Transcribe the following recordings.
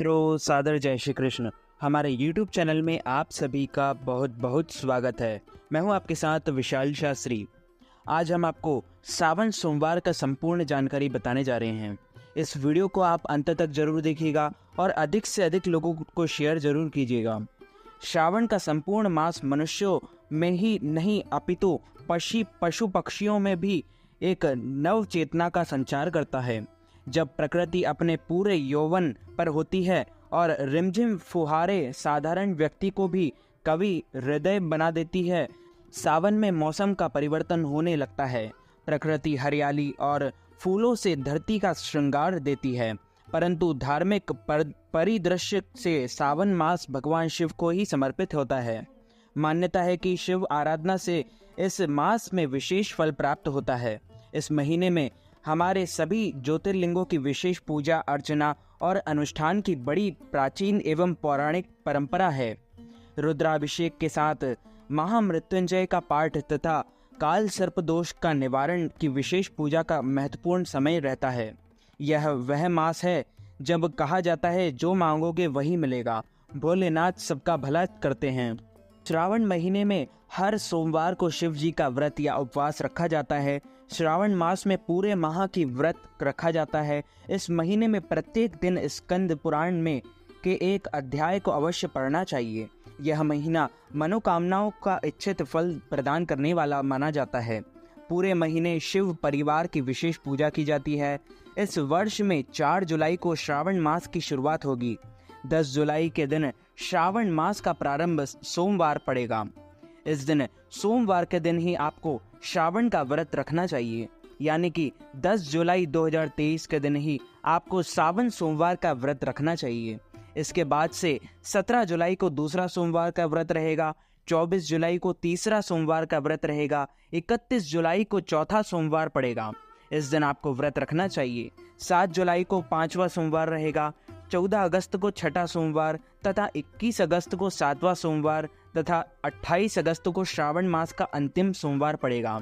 मित्रों, सादर जय श्री कृष्ण। हमारे YouTube चैनल में आप सभी का बहुत बहुत स्वागत है। मैं हूं आपके साथ विशाल शास्त्री। आज हम आपको सावन सोमवार का संपूर्ण जानकारी बताने जा रहे हैं। इस वीडियो को आप अंत तक जरूर देखिएगा और अधिक से अधिक लोगों को शेयर जरूर कीजिएगा। श्रावण का संपूर्ण मास मनुष्यों में ही नहीं अपितु पशु पक्षियों में भी एक नव चेतना का संचार करता है। जब प्रकृति अपने पूरे यौवन पर होती है और रिमझिम फुहारे साधारण व्यक्ति को भी कवि हृदय बना देती है, सावन में मौसम का परिवर्तन होने लगता है। प्रकृति हरियाली और फूलों से धरती का श्रृंगार देती है, परंतु धार्मिक परिदृश्य से सावन मास भगवान शिव को ही समर्पित होता है। मान्यता है कि शिव आराधना से इस मास में विशेष फल प्राप्त होता है। इस महीने में हमारे सभी ज्योतिर्लिंगों की विशेष पूजा अर्चना और अनुष्ठान की बड़ी प्राचीन एवं पौराणिक परंपरा है। रुद्राभिषेक के साथ महामृत्युंजय का पाठ तथा काल सर्प दोष का निवारण की विशेष पूजा का महत्वपूर्ण समय रहता है। यह वह मास है जब कहा जाता है जो मांगोगे वही मिलेगा। भोलेनाथ सबका भला करते हैं। श्रावण महीने में हर सोमवार को शिव जी का व्रत या उपवास रखा जाता है। श्रावण मास में पूरे माह की व्रत रखा जाता है। इस महीने में प्रत्येक दिन स्कंद पुराण में के एक अध्याय को अवश्य पढ़ना चाहिए। यह महीना मनोकामनाओं का इच्छित फल प्रदान करने वाला माना जाता है। पूरे महीने शिव परिवार की विशेष पूजा की जाती है। इस वर्ष में 4 जुलाई को श्रावण मास की शुरुआत होगी। 10 जुलाई के दिन श्रावण मास का प्रारंभ सोमवार पड़ेगा। इस दिन सोमवार के दिन ही आपको श्रावण का व्रत रखना चाहिए, यानी कि 10 जुलाई 2023 के दिन ही आपको सावन सोमवार का व्रत रखना चाहिए। इसके बाद से 17 जुलाई को दूसरा सोमवार का व्रत रहेगा, 24 जुलाई को तीसरा सोमवार का व्रत रहेगा, 31 जुलाई को चौथा सोमवार पड़ेगा। इस दिन आपको व्रत रखना चाहिए। 7 जुलाई को 5वां सोमवार रहेगा, 14 अगस्त को छठा सोमवार तथा 21 अगस्त को 7वां सोमवार तथा 28 अगस्त को श्रावण मास का अंतिम सोमवार पड़ेगा।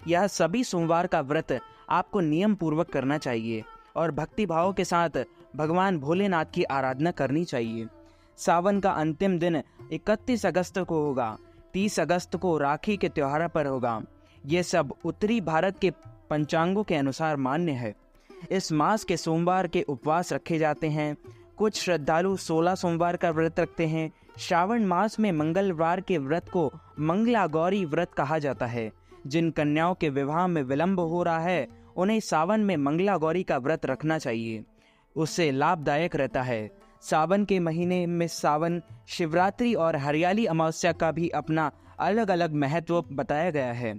यह सभी सोमवार का व्रत आपको नियम पूर्वक करना चाहिए और भक्ति भाव के साथ भगवान भोलेनाथ की आराधना करनी चाहिए। सावन का अंतिम दिन 31 अगस्त को होगा। 30 अगस्त को राखी के त्योहार पर होगा। ये सब उत्तरी भारत के पंचांगों के अनुसार मान्य है। इस मास के सोमवार के उपवास रखे जाते हैं। कुछ श्रद्धालु 16 सोमवार का व्रत रखते हैं। श्रावण मास में मंगलवार के व्रत को मंगला गौरी व्रत कहा जाता है। जिन कन्याओं के विवाह में विलंब हो रहा है उन्हें सावन में मंगला गौरी का व्रत रखना चाहिए, उससे लाभदायक रहता है। सावन के महीने में सावन, शिवरात्रि और हरियाली अमावस्या का भी अपना अलग अलग महत्व बताया गया है।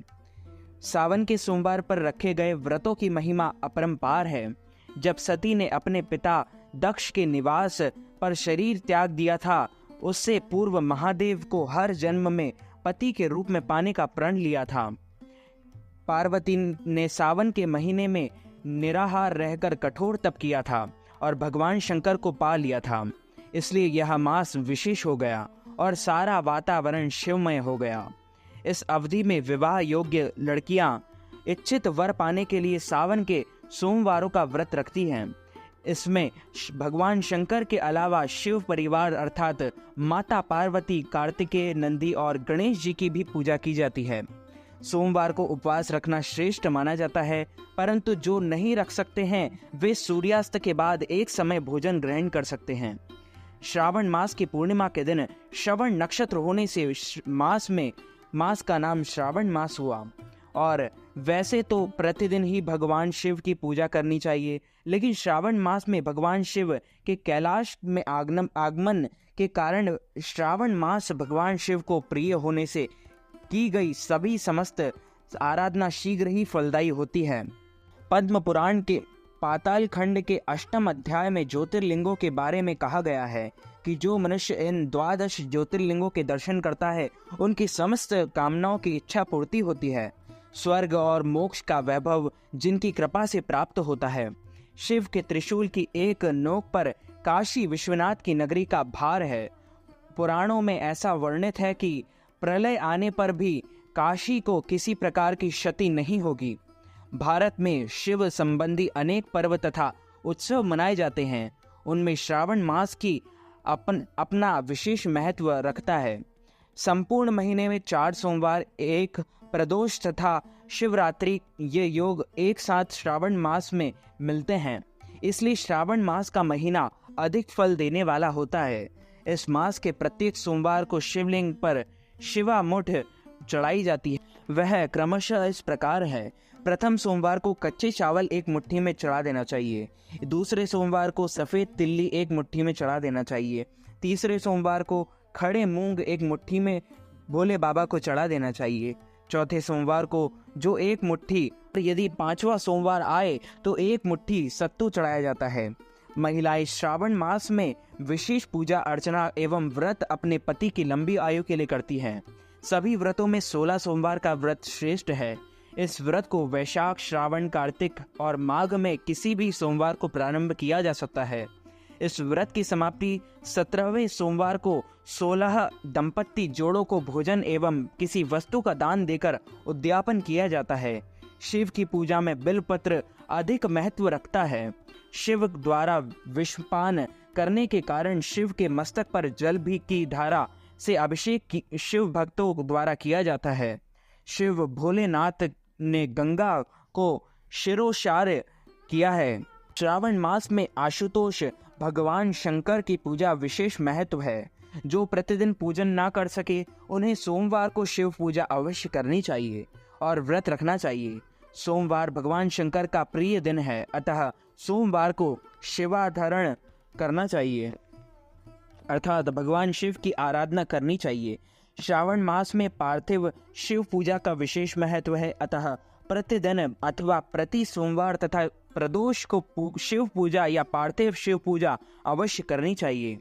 सावन के सोमवार पर रखे गए व्रतों की महिमा अपरंपार है। जब सती ने अपने पिता दक्ष के निवास पर शरीर त्याग दिया था, उससे पूर्व महादेव को हर जन्म में पति के रूप में पाने का प्रण लिया था। पार्वती ने सावन के महीने में निराहार रहकर कठोर तप किया था और भगवान शंकर को पा लिया था। इसलिए यह मास विशेष हो गया और सारा वातावरण शिवमय हो गया। इस अवधि में विवाह योग्य लड़कियां इच्छित वर पाने के लिए सावन के सोमवारों का व्रत रखती हैं। इसमें भगवान शंकर के अलावा शिव परिवार अर्थात माता पार्वती, कार्तिकेय, नंदी और गणेश जी की भी पूजा की जाती है। सोमवार को उपवास रखना श्रेष्ठ माना जाता है, परंतु जो नहीं रख सकते हैं वे सूर्यास्त के बाद एक समय भोजन ग्रहण कर सकते हैं। श्रावण मास की पूर्णिमा के दिन श्रवण नक्षत्र होने से मास का नाम श्रावण मास हुआ। और वैसे तो प्रतिदिन ही भगवान शिव की पूजा करनी चाहिए, लेकिन श्रावण मास में भगवान शिव के कैलाश में आगमन के कारण श्रावण मास भगवान शिव को प्रिय होने से की गई सभी समस्त आराधना शीघ्र ही फलदायी होती है। पद्म पुराण के पाताल खंड के 8वें अध्याय में ज्योतिर्लिंगों के बारे में कहा गया है कि जो मनुष्य इन 12 ज्योतिर्लिंगों के दर्शन करता है उनकी समस्त कामनाओं की इच्छा पूर्ति होती है। स्वर्ग और मोक्ष का वैभव जिनकी कृपा से प्राप्त होता है। शिव के त्रिशूल की एक नोक पर काशी विश्वनाथ की नगरी का भार है। पुराणों में ऐसा वर्णित है कि प्रलय आने पर भी काशी को किसी प्रकार की क्षति नहीं होगी। भारत में शिव संबंधी अनेक पर्व तथा उत्सव मनाए जाते हैं। उनमें श्रावण मास की अपना विशेष महत्व रखता है। संपूर्ण महीने में 4 सोमवार, एक प्रदोष तथा शिवरात्रि ये योग एक साथ श्रावण मास में मिलते हैं, इसलिए श्रावण मास का महीना अधिक फल देने वाला होता है। इस मास के प्रत्येक सोमवार को शिवलिंग पर शिवा मुठ चढ़ाई जाती है। वह क्रमशः इस प्रकार है। प्रथम सोमवार को कच्चे चावल 1 मुट्ठी में चढ़ा देना चाहिए। दूसरे सोमवार को सफ़ेद तिल्ली 1 मुट्ठी में चढ़ा देना चाहिए। तीसरे सोमवार को खड़े मूंग 1 मुट्ठी में भोले बाबा को चढ़ा देना चाहिए। चौथे सोमवार को जो 1 मुट्ठी, यदि 5वां सोमवार आए तो 1 मुट्ठी सत्तू चढ़ाया जाता है। महिलाएं श्रावण मास में विशेष पूजा अर्चना एवं व्रत अपने पति की लंबी आयु के लिए करती हैं। सभी व्रतों में 16 सोमवार का व्रत श्रेष्ठ है। इस व्रत को वैशाख, श्रावण, कार्तिक और माघ में किसी भी सोमवार को प्रारंभ किया जा सकता है। इस व्रत की समाप्ति 17वें सोमवार को 16 दंपत्ति जोड़ों को भोजन एवं किसी वस्तु का दान देकर उद्यापन किया जाता है। शिव की पूजा में बिल्वपत्र अधिक महत्व रखता है। शिव द्वारा विषपान करने के कारण शिव के मस्तक पर जल भी की धारा से अभिषेक शिव भक्तों द्वारा किया जाता है। शिव भोलेनाथ ने गंगा को शिरोशार किया है। श्रावण मास में आशुतोष भगवान शंकर की पूजा विशेष महत्व है। जो प्रतिदिन पूजन ना कर सके उन्हें सोमवार को शिव पूजा अवश्य करनी चाहिए और व्रत रखना चाहिए। सोमवार भगवान शंकर का प्रिय दिन है, अतः सोमवार को शिवाधारण करना चाहिए, अर्थात भगवान शिव की आराधना करनी चाहिए। श्रावण मास में पार्थिव शिव पूजा का विशेष महत्व है, अतः प्रतिदिन अथवा प्रति सोमवार तथा प्रदोष को शिव पूजा या पार्थिव शिव पूजा अवश्य करनी चाहिए।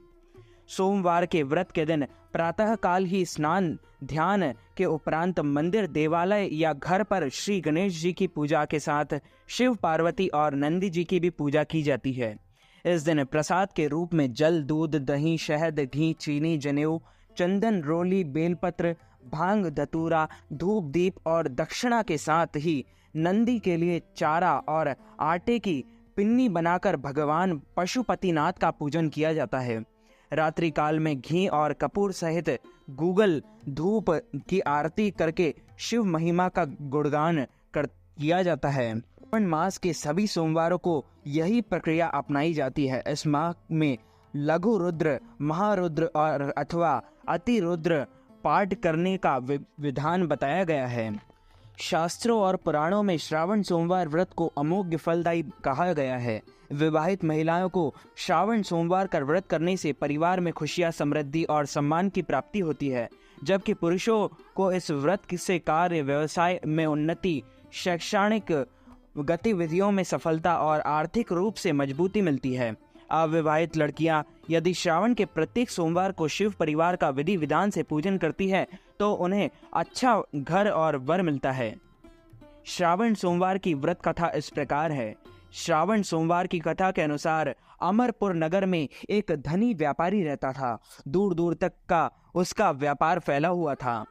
सोमवार के व्रत के दिन प्रातः काल ही स्नान ध्यान के उपरांत मंदिर, देवालय या घर पर श्री गणेश जी की पूजा के साथ शिव, पार्वती और नंदी जी की भी पूजा की जाती है। इस दिन प्रसाद के रूप में जल, दूध, दही, शहद, घी, चीनी, जनेऊ, चंदन, रोली, बेलपत्र, भांग, धतूरा, धूप, दीप और दक्षिणा के साथ ही नंदी के लिए चारा और आटे की पिन्नी बनाकर भगवान पशुपतिनाथ का पूजन किया जाता है। रात्रि काल में घी और कपूर सहित गूगल धूप की आरती करके शिव महिमा का गुणगान किया जाता है। श्रावण मास के सभी सोमवारों को यही प्रक्रिया अपनाई जाती है। इस माह में लघु रुद्र, महारुद्र और अथवा अति रुद्र पाठ करने का विधान बताया गया है। शास्त्रों और पुराणों में श्रावण सोमवार व्रत को अमोघ फलदायी कहा गया है। विवाहित महिलाओं को श्रावण सोमवार का व्रत करने से परिवार में खुशियां, समृद्धि और सम्मान की प्राप्ति होती है, जबकि पुरुषों को इस व्रत से कार्य, व्यवसाय में उन्नति, शैक्षणिक गतिविधियों में सफलता और आर्थिक रूप से मजबूती मिलती है। अविवाहित लड़कियां यदि श्रावण के प्रत्येक सोमवार को शिव परिवार का विधि विधान से पूजन करती है तो उन्हें अच्छा घर और वर मिलता है। श्रावण सोमवार की व्रत कथा इस प्रकार है। श्रावण सोमवार की कथा के अनुसार अमरपुर नगर में एक धनी व्यापारी रहता था। दूर दूर तक का उसका व्यापार फैला हुआ था।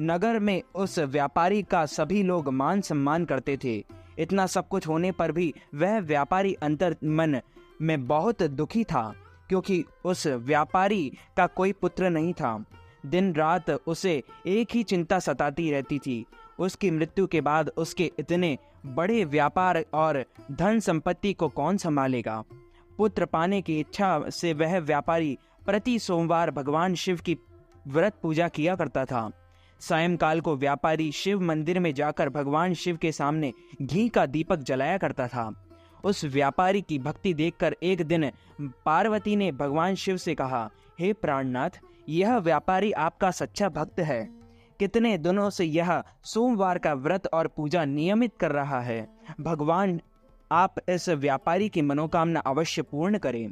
नगर में उस व्यापारी का सभी लोग मान सम्मान करते थे। इतना सब कुछ होने पर भी वह व्यापारी अंतर मन में बहुत दुखी था, क्योंकि उस व्यापारी का कोई पुत्र नहीं था। दिन रात उसे एक ही चिंता सताती रहती थी, उसकी मृत्यु के बाद उसके इतने बड़े व्यापार और धन संपत्ति को कौन संभालेगा। पुत्र पाने की इच्छा से वह व्यापारी प्रति सोमवार भगवान शिव की व्रत पूजा किया करता था। सायंकाल को व्यापारी शिव मंदिर में जाकर भगवान शिव के सामने घी का दीपक जलाया करता था। उस व्यापारी की भक्ति देखकर एक दिन पार्वती ने भगवान शिव से कहा, हे प्राणनाथ, यह व्यापारी आपका सच्चा भक्त है। कितने दिनों से यह सोमवार का व्रत और पूजा नियमित कर रहा है। भगवान आप इस व्यापारी की मनोकामना अवश्य पूर्ण करें।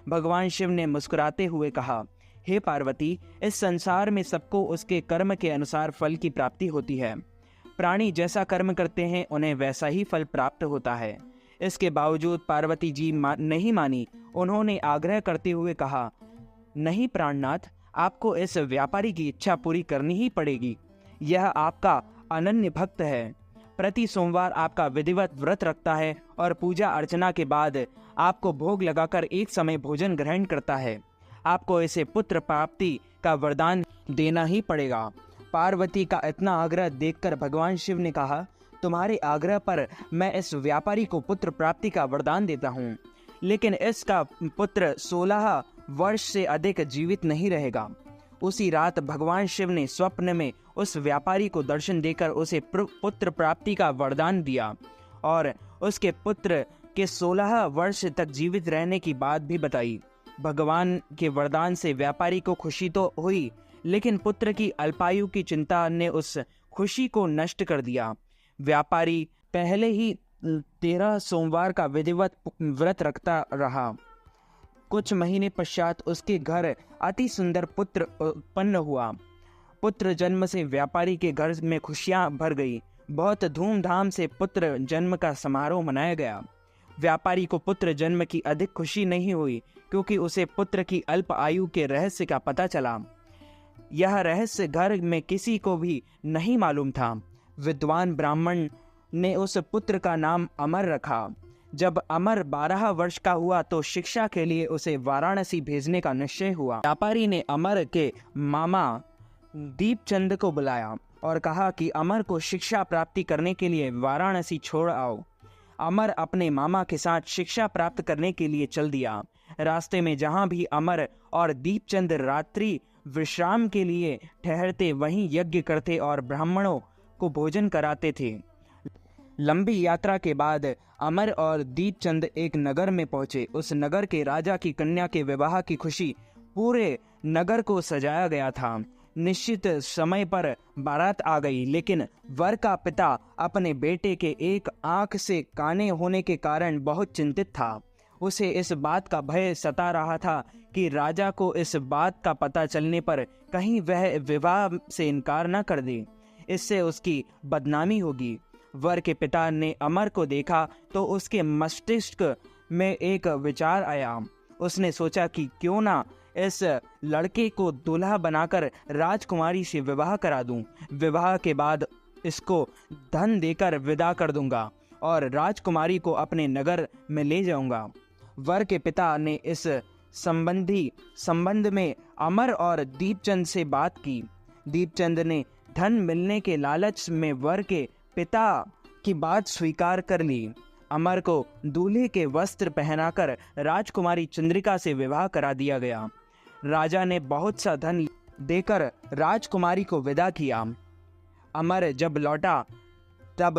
भगवान शिव ने मुस्कुराते हुए कहा, हे पार्वती, इस संसार में सबको उसके कर्म के अनुसार फल की प्राप्ति होती है। प्राणी जैसा कर्म करते हैं उन्हें वैसा ही फल प्राप्त होता है। इसके बावजूद पार्वती जी नहीं मानी। उन्होंने आग्रह करते हुए कहा, नहीं प्राणनाथ, आपको इस व्यापारी की इच्छा पूरी करनी ही पड़ेगी। यह आपका अनन्य भक्त है। प्रति सोमवार आपका विधिवत व्रत रखता है और पूजा अर्चना के बाद आपको भोग लगाकर एक समय भोजन ग्रहण करता है, आपको इसे पुत्र प्राप्ति का वरदान देना ही पड़ेगा। पार्वती का इतना आग्रह देखकर भगवान शिव ने कहा, तुम्हारे आग्रह पर मैं इस व्यापारी को पुत्र प्राप्ति का वरदान देता हूँ, लेकिन इसका पुत्र 16 वर्ष से अधिक जीवित नहीं रहेगा। उसी रात भगवान शिव ने स्वप्न में उस व्यापारी को दर्शन देकर उसे पुत्र प्राप्ति का वरदान दिया और उसके पुत्र के 16 वर्ष तक जीवित रहने की बात भी बताई। भगवान के वरदान से व्यापारी को खुशी तो हुई, लेकिन पुत्र की अल्पायु की चिंता ने उस खुशी को नष्ट कर दिया। व्यापारी पहले ही 13 सोमवार का विधिवत व्रत रखता रहा। कुछ महीने पश्चात उसके घर अति सुंदर पुत्र उत्पन्न हुआ। पुत्र जन्म से व्यापारी के घर में खुशियां भर गई। बहुत धूमधाम से पुत्र जन्म का समारोह मनाया गया। व्यापारी को पुत्र जन्म की अधिक खुशी नहीं हुई, क्योंकि उसे पुत्र की अल्प आयु के रहस्य का पता चला। यह रहस्य घर में किसी को भी नहीं मालूम था। विद्वान ब्राह्मण ने उस पुत्र का नाम अमर रखा। जब अमर 12 वर्ष का हुआ तो शिक्षा के लिए उसे वाराणसी भेजने का निश्चय हुआ। व्यापारी ने अमर के मामा दीपचंद को बुलाया और कहा कि अमर को शिक्षा प्राप्ति करने के लिए वाराणसी छोड़ आओ। अमर अपने मामा के साथ शिक्षा प्राप्त करने के लिए चल दिया। रास्ते में जहां भी अमर और दीपचंद रात्रि विश्राम के लिए ठहरते, वहीं यज्ञ करते और ब्राह्मणों को भोजन कराते थे। लंबी यात्रा के बाद अमर और दीपचंद एक नगर में पहुंचे। उस नगर के राजा की कन्या के विवाह की खुशी पूरे नगर को सजाया गया था। निश्चित समय पर बारात आ गई, लेकिन वर का पिता अपने बेटे के एक आंख से काने होने के कारण बहुत चिंतित था। उसे इस बात का भय सता रहा था कि राजा को इस बात का पता चलने पर कहीं वह विवाह से इनकार न कर दे, इससे उसकी बदनामी होगी। वर के पिता ने अमर को देखा तो उसके मस्तिष्क में एक विचार आया। उसने सोचा कि क्यों ना इस लड़के को दूल्हा बनाकर राजकुमारी से विवाह करा दूं। विवाह के बाद इसको धन देकर विदा कर दूंगा और राजकुमारी को अपने नगर में ले जाऊंगा। वर के पिता ने इस संबंध में अमर और दीपचंद से बात की। दीपचंद ने धन मिलने के लालच में वर के पिता की बात स्वीकार कर ली। अमर को दूल्हे के वस्त्र पहनाकर राजकुमारी चंद्रिका से विवाह करा दिया गया। राजा ने बहुत सा धन देकर राजकुमारी को विदा किया। अमर जब लौटा तब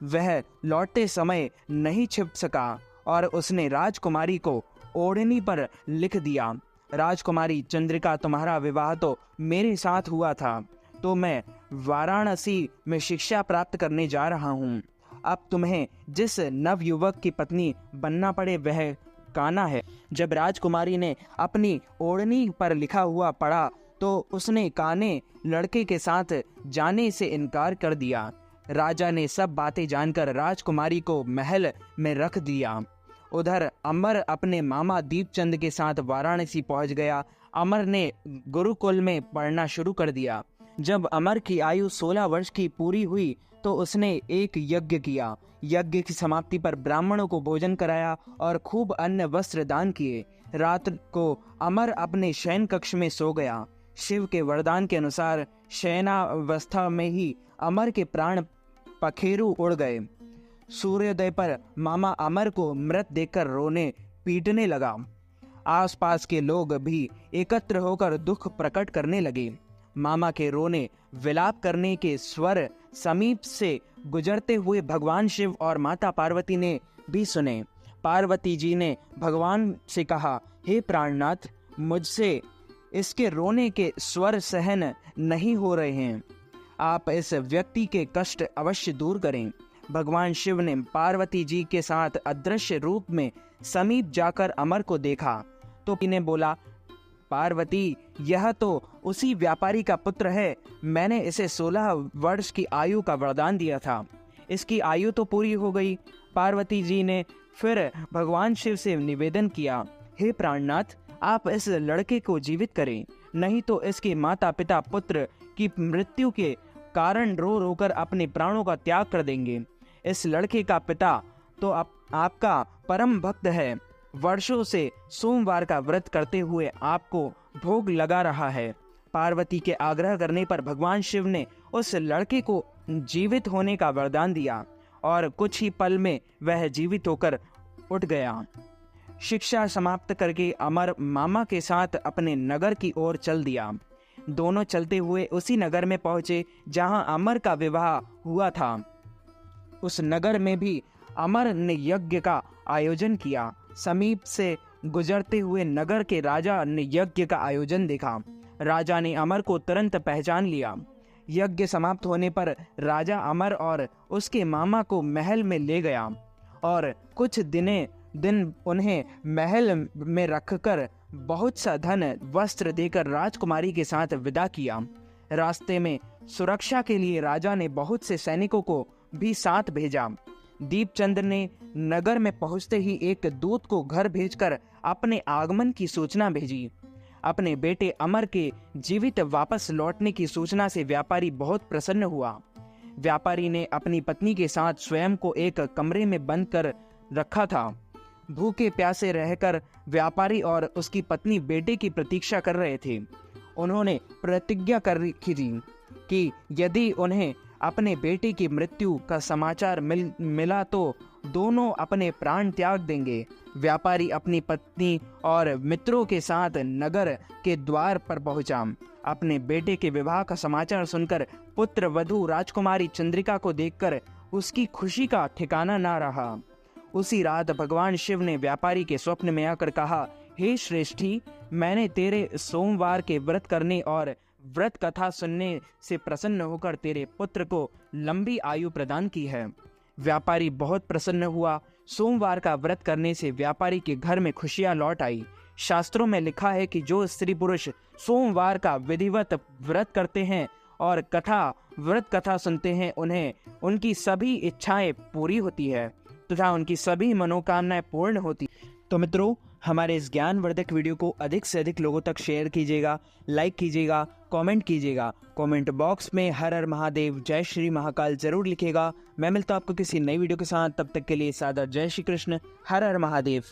वह लौटते समय नहीं छिप सका और उसने राजकुमारी को ओढ़नी पर लिख दिया, राजकुमारी चंद्रिका, तुम्हारा विवाह तो मेरे साथ हुआ था, तो मैं वाराणसी में शिक्षा प्राप्त करने जा रहा हूँ। अब तुम्हें जिस नवयुवक की पत्नी बनना पड़े वह काना है। जब राजकुमारी ने अपनी ओढ़नी पर लिखा हुआ पढ़ा तो उसने काने लड़के के साथ जाने से इनकार कर दिया। राजा ने सब बातें जानकर राजकुमारी को महल में रख दिया। उधर अमर अपने मामा दीपचंद के साथ वाराणसी पहुंच गया। अमर ने गुरुकुल में पढ़ना शुरू कर दिया। जब अमर की आयु 16 वर्ष की पूरी हुई तो उसने एक यज्ञ किया। यज्ञ की समाप्ति पर ब्राह्मणों को भोजन कराया और खूब अन्न वस्त्र दान किए। रात को अमर अपने शयन कक्ष में सो गया। शिव के वरदान के अनुसार शयनावस्था में ही अमर के प्राण पखेरु उड़ गए। सूर्योदय पर मामा अमर को मृत देखकर रोने पीटने लगा। आसपास के लोग भी एकत्र होकर दुख प्रकट करने लगे। मामा के रोने विलाप करने के स्वर समीप से गुजरते हुए भगवान शिव और माता पार्वती ने भी सुने। पार्वती जी ने भगवान से कहा, हे प्राणनाथ, मुझसे इसके रोने के स्वर सहन नहीं हो रहे हैं, आप इस व्यक्ति के कष्ट अवश्य दूर करें। भगवान शिव ने पार्वती जी के साथ अदृश्य रूप में समीप जाकर अमर को देखा तो ने बोला, पार्वती, यह तो उसी व्यापारी का पुत्र है। मैंने इसे 16 वर्ष की आयु का वरदान दिया था। इसकी आयु तो पूरी हो गई। पार्वती जी ने फिर भगवान शिव से निवेदन किया, हे प्राणनाथ, आप इस लड़के को जीवित करें, नहीं तो इसके माता पिता पुत्र की मृत्यु के कारण रो रो कर अपने प्राणों का त्याग कर देंगे। इस लड़के का पिता तो आपका परम भक्त है, वर्षों से सोमवार का व्रत करते हुए आपको भोग लगा रहा है। पार्वती के आग्रह करने पर भगवान शिव ने उस लड़के को जीवित होने का वरदान दिया और कुछ ही पल में वह जीवित होकर उठ गया। शिक्षा समाप्त करके अमर मामा के साथ अपने नगर की ओर चल दिया। दोनों चलते हुए उसी नगर में पहुंचे जहां अमर का विवाह हुआ था। उस नगर में भी अमर ने यज्ञ का आयोजन किया। समीप से गुजरते हुए नगर के राजा ने यज्ञ का आयोजन देखा। राजा ने अमर को तुरंत पहचान लिया। यज्ञ समाप्त होने पर राजा अमर और उसके मामा को महल में ले गया और कुछ दिन उन्हें महल में रखकर बहुत सा धन वस्त्र देकर राजकुमारी के साथ विदा किया। रास्ते में सुरक्षा के लिए राजा ने बहुत से सैनिकों को भी साथ भेजा। दीपचंद्र ने नगर में पहुंचते ही एक दूत को घर भेजकर अपने आगमन की सूचना भेजी। अपने बेटे अमर के जीवित वापस लौटने की सूचना से व्यापारी बहुत प्रसन्न हुआ। व्यापारी ने अपनी पत्नी के साथ स्वयं को एक कमरे में बंद कर रखा था। भूखे प्यासे रहकर व्यापारी और उसकी पत्नी बेटे की प्रतीक्षा कर रहे थे। उन्होंने प्रतिज्ञा कर रखी थी कि यदि उन्हें अपने बेटे की मृत्यु का समाचार मिला तो दोनों अपने प्राण त्याग देंगे। व्यापारी अपनी पत्नी और मित्रों के साथ नगर के द्वार पर पहुंचा। अपने बेटे के विवाह का समाचार सुनकर पुत्र वधू राजकुमारी चंद्रिका को देखकर उसकी खुशी का ठिकाना ना रहा। उसी रात भगवान शिव ने व्यापारी के स्वप्न में आकर कहा, हे श्रेष्ठी, मैंने तेरे सोमवार के व्रत करने और व्रत कथा सुनने से प्रसन्न होकर तेरे पुत्र को लंबी आयु प्रदान की है। व्यापारी बहुत प्रसन्न हुआ। सोमवार का व्रत करने से व्यापारी के घर में खुशियां लौट आई। शास्त्रों में लिखा है कि जो स्त्री पुरुष सोमवार का विधिवत व्रत करते हैं और व्रत कथा सुनते हैं, उन्हें उनकी सभी इच्छाएं पूरी होती है तथा उनकी सभी मनोकामनाएं पूर्ण होती। तो मित्रों, हमारे इस ज्ञानवर्धक वीडियो को अधिक से अधिक लोगों तक शेयर कीजिएगा, लाइक कीजिएगा, कमेंट कीजिएगा। कमेंट बॉक्स में हर हर महादेव, जय श्री महाकाल जरूर लिखिएगा। मैं मिलता हूं आपको किसी नई वीडियो के साथ। तब तक के लिए सादर जय श्री कृष्ण, हर हर महादेव।